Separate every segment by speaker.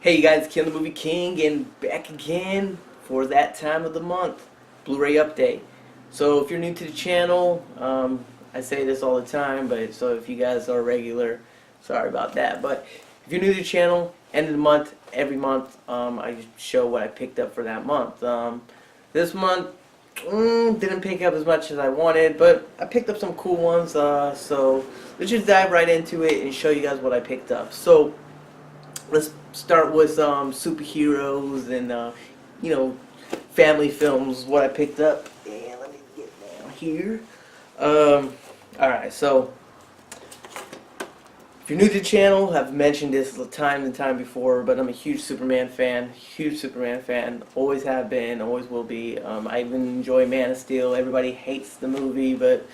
Speaker 1: Hey you guys, Ken the Movie King, and back again for that time of the month, Blu-ray update. So if you're new to the channel, I say this all the time, but so if you guys are regular, sorry about that. But if you're new to the channel, end of the month, every month, I show what I picked up for that month. This month, didn't pick up as much as I wanted, but I picked up some cool ones. So let's just dive right into it and show you guys what I picked up. So let's start with superheroes and family films. What I picked up, and let me get down here. All right, so if you're new to the channel, I've mentioned this time and time before, but I'm a huge Superman fan. Always have been, always will be. I even enjoy Man of Steel. Everybody hates the movie, but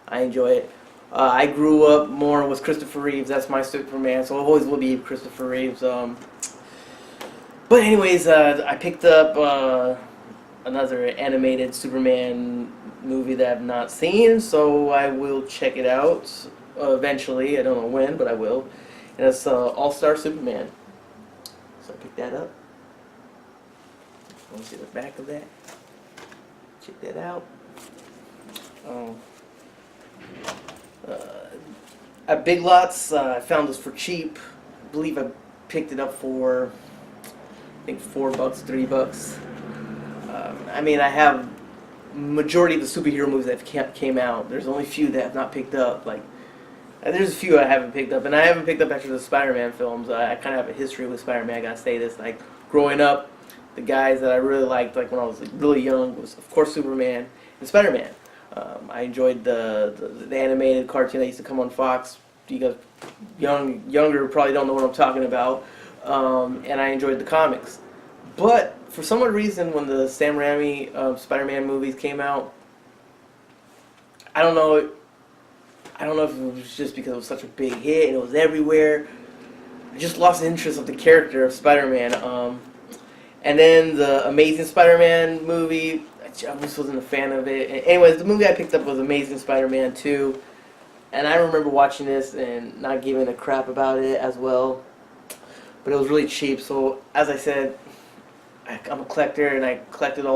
Speaker 1: I enjoy it. I grew up more with Christopher Reeves. That's my Superman, so I always will be Christopher Reeves. But anyways, I picked up another animated Superman movie that I've not seen, so I will check it out eventually. I don't know when, but I will. And it's All-Star Superman. So I picked that up. Want to see the back of that? Check that out. At Big Lots, I found this for cheap. I believe I picked it up for, I think, $4, $3. I mean, I have majority of the superhero movies that came out. There's only a few that I've not picked up. There's a few I haven't picked up, and I haven't picked up actually the Spider-Man films. I kind of have a history with Spider-Man. I gotta say this. Growing up, the guys that I really liked, when I was really young, was of course Superman and Spider-Man. I enjoyed the animated cartoon that used to come on Fox. You guys younger probably don't know what I'm talking about. And I enjoyed the comics. But for some odd reason, when the Sam Raimi Spider-Man movies came out, I don't know if it was just because it was such a big hit and it was everywhere. I just lost interest of the character of Spider-Man. And then the Amazing Spider-Man movie, I just wasn't a fan of it. Anyways, the movie I picked up was Amazing Spider-Man 2. And I remember watching this and not giving a crap about it as well. But it was really cheap. So, as I said, I'm a collector, and I collected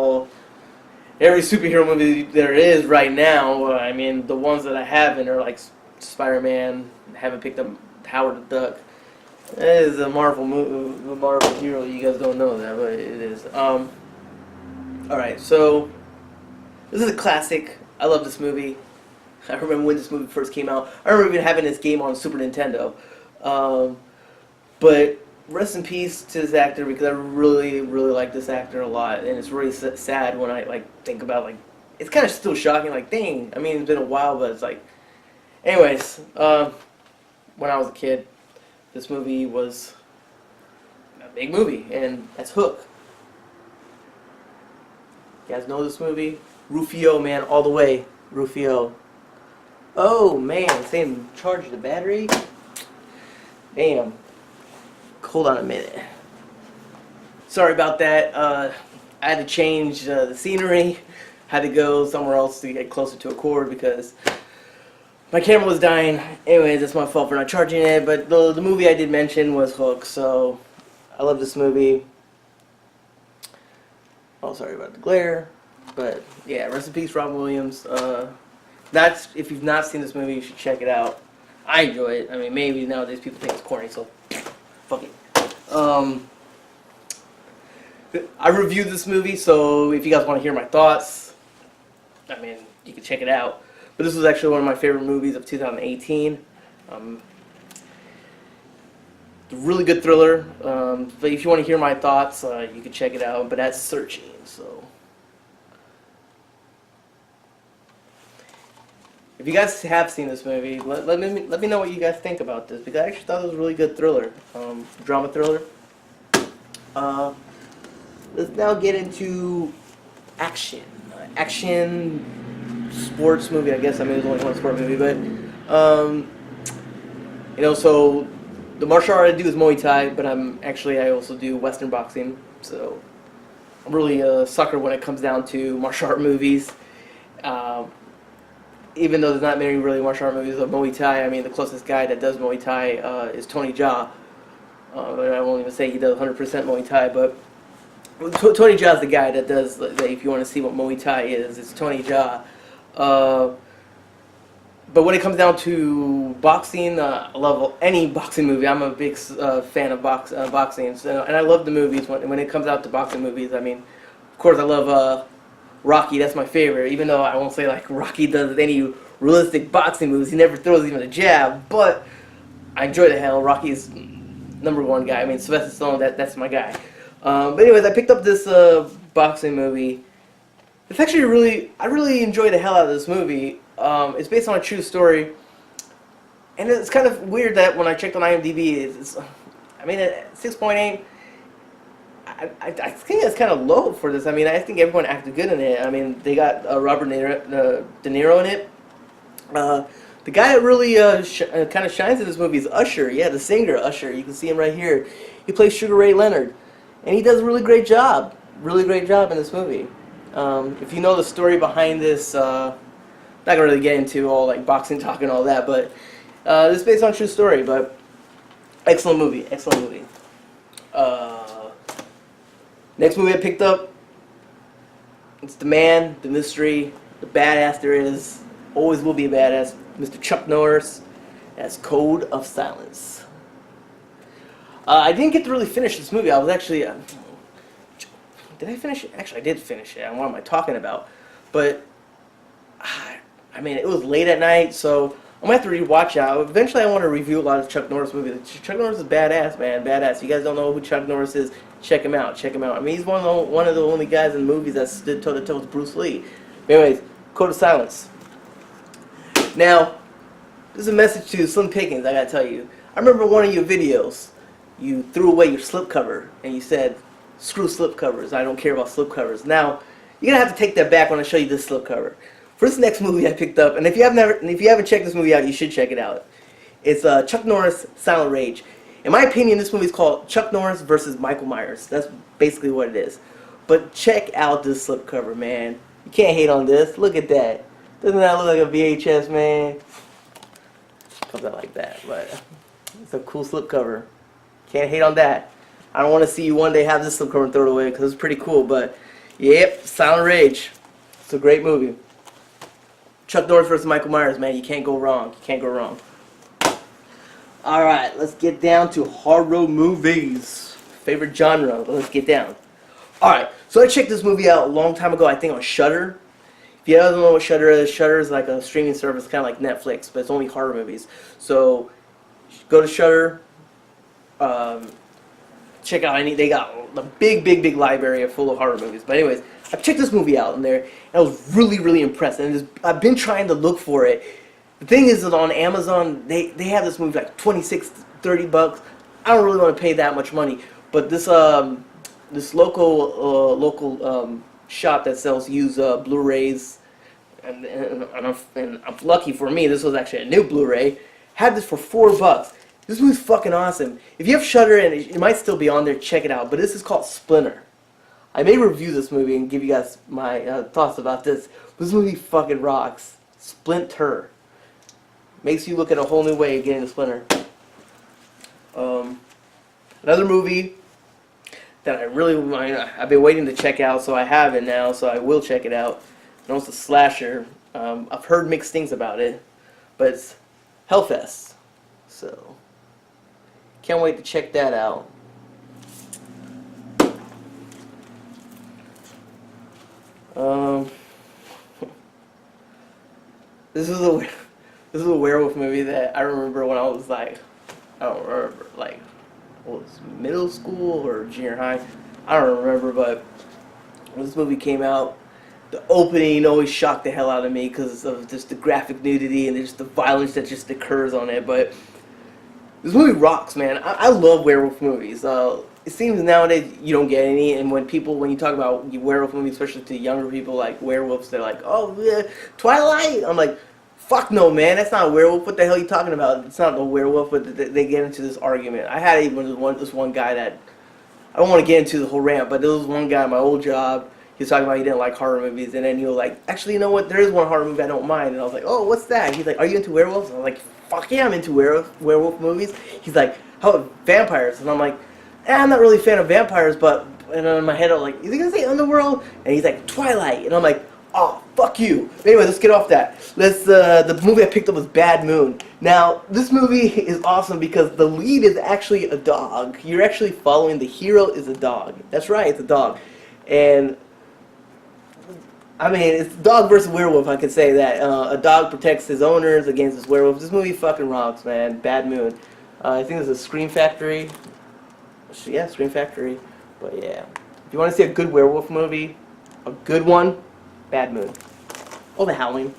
Speaker 1: every superhero movie there is right now. I mean, the ones that I haven't are like Spider-Man. I haven't picked up Howard the Duck. It is a Marvel movie, a Marvel hero. You guys don't know that, but it is. Alright, so this is a classic. I love this movie. I remember when this movie first came out. I remember even having this game on Super Nintendo. But rest in peace to this actor, because I really like this actor a lot, and it's really sad when I think about it's kind of still shocking. Dang, I mean, it's been a while, but it's anyways. When I was a kid, this movie was a big movie, and that's Hook. You guys know this movie? Rufio, man, all the way. Rufio. Oh, man, same charge the battery. Damn. Hold on a minute. Sorry about that. I had to change the scenery. Had to go somewhere else to get closer to a cord because my camera was dying. Anyways, that's my fault for not charging it. But the movie I did mention was Hook, so I love this movie. Oh, sorry about the glare. But yeah, rest in peace, Robin Williams. If you've not seen this movie, you should check it out. I enjoy it. I mean, maybe nowadays people think it's corny, so fuck it. I reviewed this movie, so if you guys want to hear my thoughts, I mean, you can check it out. But this was actually one of my favorite movies of 2018. A really good thriller. But if you want to hear my thoughts, you can check it out. But that's Searching. So, if you guys have seen this movie, let me know what you guys think about this, because I actually thought it was a really good thriller, drama thriller. Let's now get into action. Action sports movie. I guess I mean there's only one sport movie, but so the martial art I do is Muay Thai, but I also do Western boxing. So I'm really a sucker when it comes down to martial art movies. Even though there's not many really martial art movies of Muay Thai, I mean the closest guy that does Muay Thai is Tony Jaa. I won't even say he does 100% Muay Thai, but Tony Jaa's the guy that does. Like, if you want to see what Muay Thai is, it's Tony Jaa. But when it comes down to boxing, I love any boxing movie. I'm a big fan of boxing, so, and I love the movies. When it comes out to boxing movies, I mean, of course, I love Rocky. That's my favorite. Even though I won't say like Rocky does any realistic boxing moves, he never throws even a jab. But I enjoy the hell. Rocky's #1 guy. I mean, Sylvester Stallone. That's my guy. But anyways, I picked up this boxing movie. It's actually I really enjoy the hell out of this movie. It's based on a true story, and it's kind of weird that when I checked on IMDb, I mean, at 6.8, I think that's kind of low for this. I mean, I think everyone acted good in it. I mean, they got Robert De Niro in it. The guy that really kind of shines in this movie is Usher. Yeah, the singer Usher. You can see him right here. He plays Sugar Ray Leonard, and he does a really great job. Really great job in this movie. If you know the story behind this. Not gonna really get into all like boxing talk and all that, but this is based on a true story. But excellent movie, excellent movie. Next movie I picked up, it's the man, the mystery, the badass there is, always will be a badass, Mr. Chuck Norris. That's Code of Silence. I didn't get to really finish this movie. I was actually, did I finish it? Actually, I did finish it. What am I talking about? But I mean, it was late at night, so I'm going to have to rewatch it. Eventually, I want to review a lot of Chuck Norris movies. Chuck Norris is badass, man, badass. If you guys don't know who Chuck Norris is, check him out, check him out. I mean, he's one of the only guys in movies that stood toe-to-toe with Bruce Lee. But anyways, Code of Silence. Now, this is a message to Slim Pickens, I got to tell you. I remember one of your videos, you threw away your slipcover, and you said, screw slipcovers, I don't care about slipcovers. Now, you're going to have to take that back when I show you this slipcover. For this next movie I picked up, and if you haven't checked this movie out, you should check it out. It's Chuck Norris Silent Rage. In my opinion, this movie is called Chuck Norris versus Michael Myers. That's basically what it is. But check out this slipcover, man. You can't hate on this. Look at that. Doesn't that look like a VHS, man? Comes out like that, but it's a cool slipcover. Can't hate on that. I don't want to see you one day have this slipcover and throw it away because it's pretty cool. But yep, Silent Rage. It's a great movie. Chuck Norris versus Michael Myers, man, you can't go wrong. You can't go wrong. Alright, let's get down to horror movies. Favorite genre, let's get down. Alright, so I checked this movie out a long time ago, I think on Shudder. If you don't know what Shudder is like a streaming service, kind of like Netflix, but it's only horror movies. So, go to Shudder, check out they got a big library full of horror movies. But anyways, I checked this movie out in there, and I was really impressed. And I've been trying to look for it. The thing is that on Amazon, they have this movie like $26-30. I don't really want to pay that much money. But this this local shop that sells used Blu-rays, and I'm lucky for me, this was actually a new Blu-ray, had this for $4. This movie's fucking awesome. If you have Shudder, and it might still be on there, check it out. But this is called Splinter. I may review this movie and give you guys my thoughts about this. But this movie fucking rocks. Splinter. Makes you look at a whole new way of getting the Splinter. Another movie that I've been waiting to check out, so I have it now, so I will check it out. And it's a slasher. I've heard mixed things about it, but it's Hellfest. So, can't wait to check that out. This is a werewolf movie that I remember when I was like, I don't remember, like, what was it, middle school or junior high? I don't remember, but when this movie came out, the opening always shocked the hell out of me because of just the graphic nudity and just the violence that just occurs on it. But this movie rocks, man. I love werewolf movies. It seems nowadays you don't get any, and when you talk about werewolf movies, especially to younger people, like werewolves, they're like, oh, yeah, Twilight. I'm like, fuck no, man, that's not a werewolf. What the hell are you talking about? It's not a werewolf, but they get into this argument. I had this one guy that, I don't want to get into the whole rant, but there was one guy at my old job, he was talking about he didn't like horror movies, and then he was like, actually, you know what, there is one horror movie I don't mind, and I was like, oh, what's that? He's like, are you into werewolves? And I was like, fuck yeah, I'm into werewolf movies. He's like, how about vampires? And I'm like, I'm not really a fan of vampires, but and in my head I'm like, is he gonna say Underworld? And he's like, Twilight, and I'm like, oh, fuck you. Anyway, let's get off that. The movie I picked up was Bad Moon. Now, this movie is awesome because the lead is actually a dog. You're actually following the hero is a dog. That's right, it's a dog. And, I mean, it's dog versus werewolf, I could say that. A dog protects his owners against his werewolf. This movie fucking rocks, man. Bad Moon. I think this is Scream Factory. Yeah, Scream Factory. But yeah. If you want to see a good werewolf movie, a good one, Bad Moon. Or The Howling.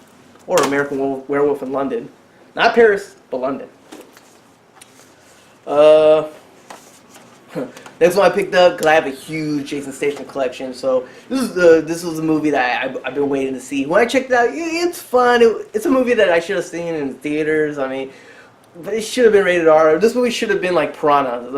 Speaker 1: Or American Werewolf in London. Not Paris, but London. Next one I picked up because I have a huge Jason Statham collection. So this was a movie that I've been waiting to see. When I checked it out, it's fun. It's a movie that I should have seen in theaters. I mean, but it should have been rated R. This movie should have been like Piranha,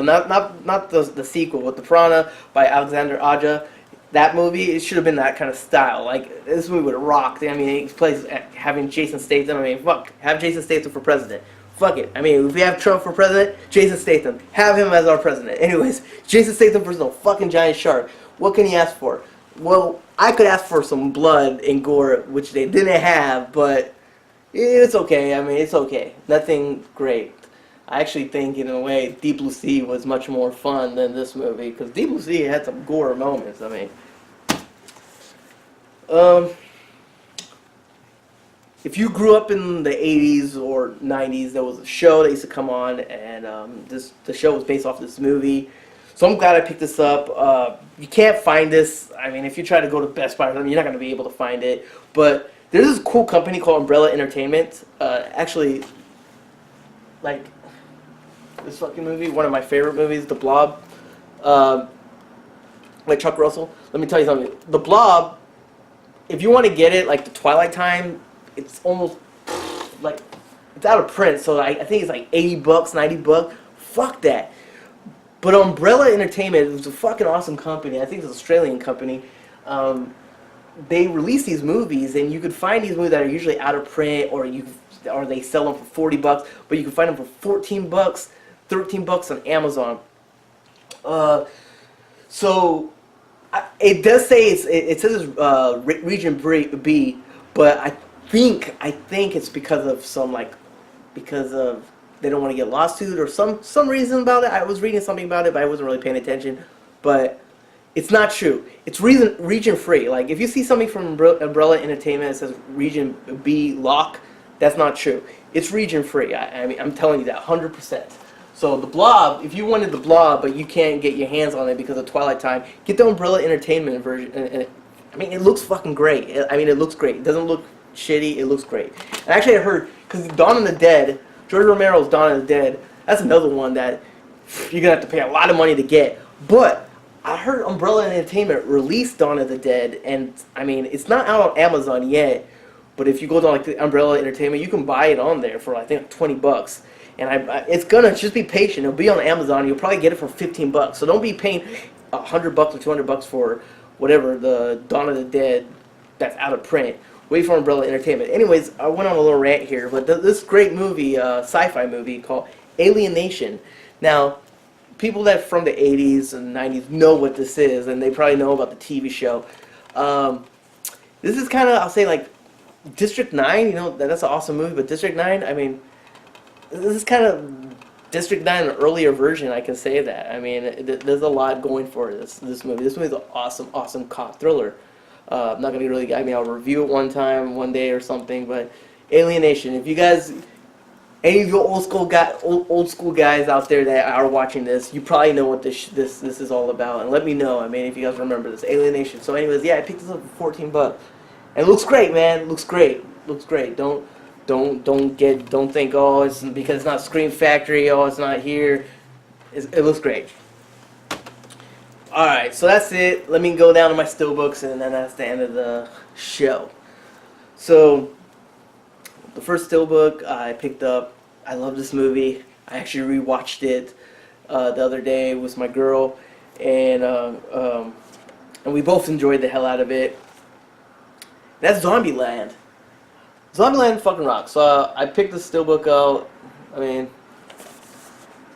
Speaker 1: not the sequel, but the Piranha by Alexander Aja. That movie, it should have been that kind of style. Like, this movie would have rocked. I mean, it plays having Jason Statham. I mean, fuck, have Jason Statham for president. Fuck it. I mean, if we have Trump for president, Jason Statham, have him as our president. Anyways, Jason Statham versus a fucking giant shark. What can he ask for? Well, I could ask for some blood and gore, which they didn't have, but it's okay. I mean, it's okay. Nothing great. I actually think, in a way, Deep Blue Sea was much more fun than this movie, because Deep Blue Sea had some gore moments. I mean, if you grew up in the 80s or 90s, there was a show that used to come on, and the show was based off this movie. So I'm glad I picked this up. You can't find this. I mean, if you try to go to Best Buy or something, you're not going to be able to find it. But there's this cool company called Umbrella Entertainment. Actually, like, this fucking movie, one of my favorite movies, The Blob, like Chuck Russell. Let me tell you something. The Blob, if you want to get it, like the Twilight time, it's almost, like, it's out of print, so I think it's like 80 bucks, 90 bucks. Fuck that. But Umbrella Entertainment, it was a fucking awesome company. I think it's an Australian company. They release these movies, and you could find these movies that are usually out of print, or they sell them for 40 bucks, but you can find them for 14 bucks, 13 bucks on Amazon. So it does say it says Region B, but I think it's because of they don't want to get lawsuit or some reason about it. I was reading something about it, but I wasn't really paying attention. But it's not true. It's region free. Like, if you see something from Umbrella Entertainment that says Region B lock, that's not true. It's region free. I mean, I'm telling you that 100%. So the Blob, if you wanted the Blob, but you can't get your hands on it because of Twilight time, get the Umbrella Entertainment version. I mean, it looks fucking great. I mean, it looks great. It doesn't look shitty. It looks great. And actually, I heard, because Dawn of the Dead, George Romero's Dawn of the Dead, that's another one that you're going to have to pay a lot of money to get. But I heard Umbrella Entertainment released Dawn of the Dead, and I mean, it's not out on Amazon yet, but if you go to like the Umbrella Entertainment, you can buy it on there for I think 20 bucks. And it's gonna just be patient. It'll be on Amazon. You'll probably get it for 15 bucks. So don't be paying 100 bucks or 200 bucks for whatever the Dawn of the Dead that's out of print. Wait for Umbrella Entertainment. Anyways, I went on a little rant here, but this great movie, sci-fi movie called Alienation. Now, people that from the 80s and 90s know what this is, and they probably know about the TV show. This is kind of, I'll say, like District 9. You know, that's an awesome movie, but District 9, I mean, this is kind of District 9, an earlier version, I can say that. I mean, there's a lot going for this movie. This movie is an awesome cop thriller. I'm not going to really, I mean, I'll review it one day or something, but Alienation. If you guys, any of you old school guys out there that are watching this, you probably know what this is all about, and let me know, I mean, if you guys remember this, Alienation. So anyways, yeah, I picked this up for 14 bucks. And it looks great, man. Looks great. Don't think, oh, it's because it's not Scream Factory, oh, it's not here. It looks great. Alright, so that's it. Let me go down to my steelbooks, and then that's the end of the show. So, the first steelbook I picked up, I love this movie. I actually rewatched it the other day with my girl, and we both enjoyed the hell out of it. That's Zombieland. Zombieland fucking rocks. So I picked the steelbook out. I mean,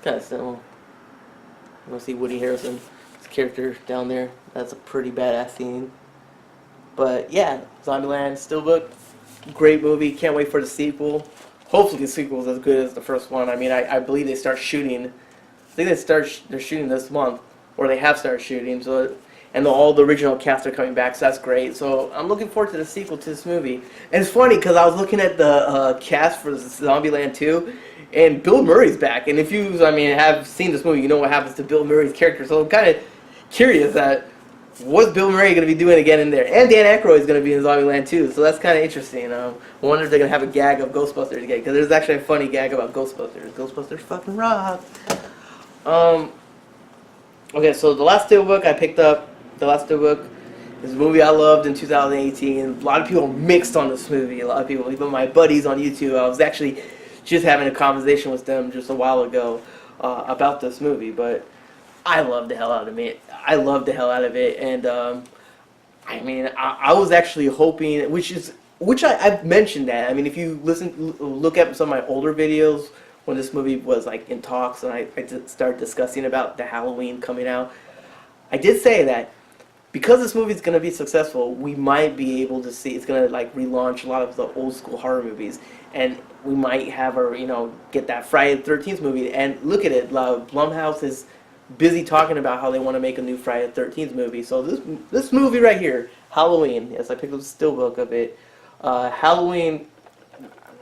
Speaker 1: kind of simple. You want to see Woody Harrelson's character down there. That's a pretty badass scene. But yeah, Zombieland Steelbook, great movie. Can't wait for the sequel. Hopefully the sequel is as good as the first one. I mean, I believe they start shooting. I think they're shooting this month, or they have started shooting. So, and all the original cast are coming back, so that's great. So I'm looking forward to the sequel to this movie. And it's funny because I was looking at the cast for Zombieland 2, and Bill Murray's back. And if you, I mean, have seen this movie, you know what happens to Bill Murray's character. So I'm kind of curious that what's Bill Murray going to be doing again in there? And Dan Aykroyd is going to be in Zombieland 2, so that's kind of interesting. I wonder if they're going to have a gag of Ghostbusters again, because there's actually a funny gag about Ghostbusters. Ghostbusters fucking rock. Okay, so the last Steelbook I picked up, the last Steelbook is a movie I loved in 2018. A lot of people mixed on this movie. A lot of people, even my buddies on YouTube. I was actually just having a conversation with them just a while ago about this movie, but I loved the hell out of it. I loved the hell out of it, and I mean, I was actually hoping, which I've mentioned that. I mean, if you look at some of my older videos when this movie was like in talks, and I started discussing about the Halloween coming out, I did say that because this movie is going to be successful, we might be able to see it's going to like relaunch a lot of the old school horror movies, and we might have get that Friday the 13th movie. And look at it, Blumhouse is busy talking about how they want to make a new Friday the 13th movie. So this movie right here, Halloween, yes, I picked up the Steelbook of it. Halloween,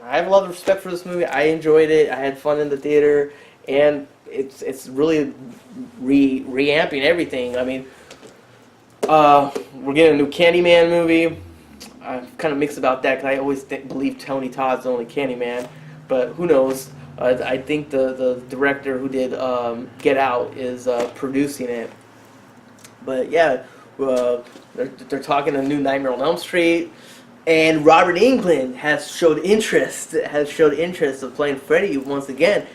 Speaker 1: I have a lot of respect for this movie. I enjoyed it. I had fun in the theater, and it's really reamping everything. I mean, we're getting a new Candyman movie. I'm kind of mixed about that because I always believe Tony Todd's the only Candyman, but who knows? I think the director who did Get Out is producing it. But yeah, they're talking a new Nightmare on Elm Street, and Robert Englund has showed interest of playing Freddy once again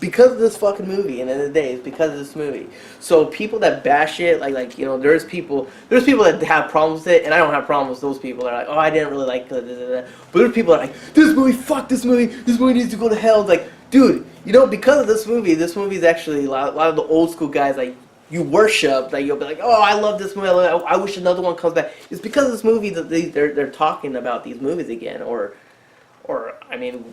Speaker 1: because of this fucking movie. And at the end of the day, it's because of this movie. So people that bash it, there's people that have problems with it, and I don't have problems with those people that are like, oh, I didn't really like it. But there's people that are like, this movie, fuck this movie needs to go to hell. It's like, dude, because of this movie is actually a lot of the old school guys, like, you worship, that you'll be like, oh, I love this movie, I wish another one comes back. It's because of this movie that they're talking about these movies again, or I mean,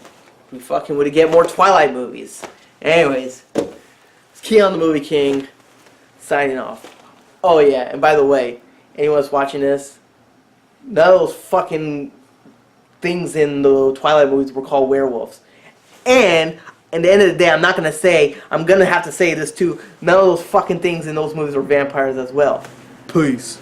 Speaker 1: we fucking would get more Twilight movies. Anyways, it's Keon the Movie King, signing off. Oh yeah, and by the way, anyone that's watching this, none of those fucking things in the Twilight movies were called werewolves. And at the end of the day, I'm going to have to say this too, none of those fucking things in those movies were vampires as well. Peace.